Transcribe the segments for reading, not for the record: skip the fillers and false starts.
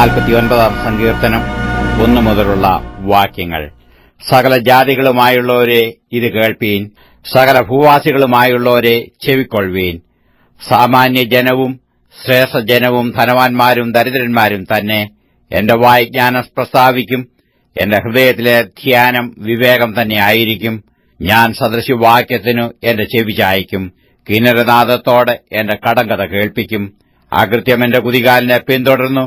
49 സങ്കീർത്തനം 1 മുതലുള്ള വാക്യങ്ങൾ. സകല ജാതികളുമായുള്ളവരെ ഇത് കേൾപ്പീൻ, സകല ഭൂവാസികളുമായുള്ളവരെ ചെവിക്കൊള്ളുവീൻ. സാമാന്യജനവും ശ്രേഷ്ഠജനവും ധനവാന്മാരും ദരിദ്രന്മാരും തന്നെ എന്റെ വായ് ജ്ഞാനം പ്രസ്താവിക്കും. എന്റെ ഹൃദയത്തിലെ ധ്യാനം വിവേകം തന്നെയായിരിക്കും. ഞാൻ സദൃശവാക്യത്തിനു എന്റെ ചെവി ചായ്ക്കും. കിന്നരനാദത്തോടെ എന്റെ കടങ്കഥ കേൾപ്പിക്കും. അകൃത്യം എന്റെ കുതികാലിനെ പിന്തുടർന്നു.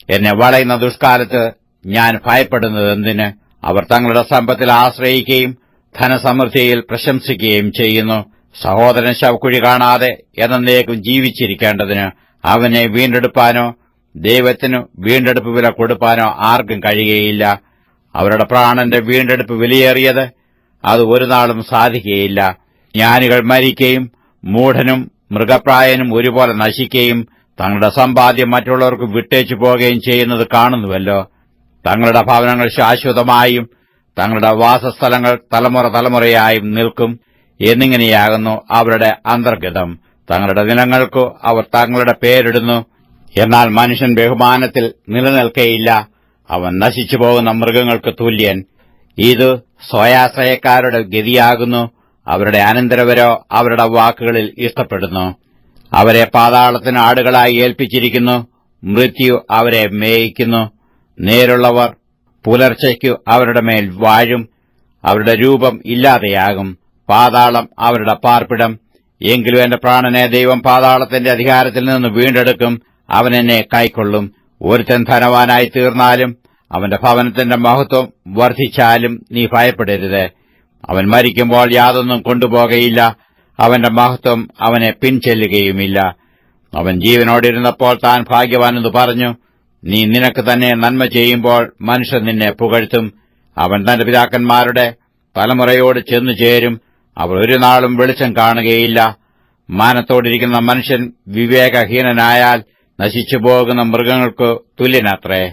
എന്നെ വളയുന്ന ദുഷ്കാലത്ത് ഞാൻ ഭയപ്പെടുന്നതെന്തിന്? അവർ തങ്ങളുടെ സമ്പത്തിൽ ആശ്രയിക്കുകയും ധനസമൃദ്ധിയിൽ പ്രശംസിക്കുകയും ചെയ്യുന്നു. സഹോദരൻ ശവക്കുഴി കാണാതെ എന്നേക്കും ജീവിച്ചിരിക്കേണ്ടതിന് അവനെ വീണ്ടെടുപ്പാനോ ദൈവത്തിനു വീണ്ടെടുപ്പ് വില കൊടുപ്പാനോ ആർക്കും കഴിയുകയില്ല. അവരുടെ പ്രാണന്റെ വീണ്ടെടുപ്പ് വിലയേറിയത്, അത് ഒരു നാളും സാധിക്കുകയില്ല. ജ്ഞാനികൾ മരിക്കുകയും മൂഢനും മൃഗപ്രായനും ഒരുപോലെ നശിക്കുകയും തങ്ങളുടെ സമ്പാദ്യം മറ്റുള്ളവർക്ക് വിട്ടേച്ചു പോകുകയും ചെയ്യുന്നത് കാണുന്നുവല്ലോ. തങ്ങളുടെ ഭവനങ്ങൾ ശാശ്വതമായും തങ്ങളുടെ വാസസ്ഥലങ്ങൾ തലമുറ തലമുറയായും നിൽക്കും എന്നിങ്ങനെയാകുന്നു അവരുടെ അന്തർഗതം. തങ്ങളുടെ ദിനങ്ങൾക്കു അവർ തങ്ങളുടെ പേരിടുന്നു. എന്നാൽ മനുഷ്യൻ ബഹുമാനത്തിൽ നിലനിൽക്കയില്ല. അവൻ നശിച്ചുപോകുന്ന മൃഗങ്ങൾക്ക് തുല്യൻ. ഇത് സ്വയാശ്രയക്കാരുടെ ഗതിയാകുന്നു. അവരുടെ അനന്തരവരോ അവരുടെ വാക്കുകളിൽ ഇഷ്ടപ്പെടുന്നു. അവരെ പാതാളത്തിന് ആടുകളായി ഏൽപ്പിച്ചിരിക്കുന്നു. മൃത്യു അവരെ മേയിക്കുന്നു. നേരുള്ളവർ പുലർച്ചയ്ക്കു അവരുടെ മേൽ വാഴും. അവരുടെ രൂപം ഇല്ലാതെയാകും. പാതാളം അവരുടെ പാർപ്പിടം. എങ്കിലും എന്റെ പ്രാണനെ ദൈവം പാതാളത്തിന്റെ അധികാരത്തിൽ നിന്ന് വീണ്ടെടുക്കും. അവൻ എന്നെ കൈക്കൊള്ളും. ഒരുത്തൻ ധനവാനായി തീർന്നാലും അവന്റെ ഭവനത്തിന്റെ മഹത്വം വർദ്ധിച്ചാലും നീ ഭയപ്പെടരുത്. അവൻ മരിക്കുമ്പോൾ യാതൊന്നും കൊണ്ടുപോകയില്ല. അവന്റെ മഹത്വം അവനെ പിൻചെല്ലുകയുമില്ല. അവൻ ജീവനോടിരുന്നപ്പോൾ താൻ ഭാഗ്യവാനെന്ന് പറഞ്ഞു. നീ നിനക്ക് തന്നെ നന്മ ചെയ്യുമ്പോൾ മനുഷ്യൻ നിന്നെ പുകഴ്ത്തും. അവൻ തന്റെ പിതാക്കന്മാരുടെ തലമുറയോട് ചെന്നു ചേരും. അവർ ഒരു നാളും വെളിച്ചം കാണുകയില്ല. മാനത്തോടിരിക്കുന്ന മനുഷ്യൻ വിവേകഹീനനായാൽ നശിച്ചുപോകുന്ന മൃഗങ്ങൾക്കു തുല്യനത്രേ.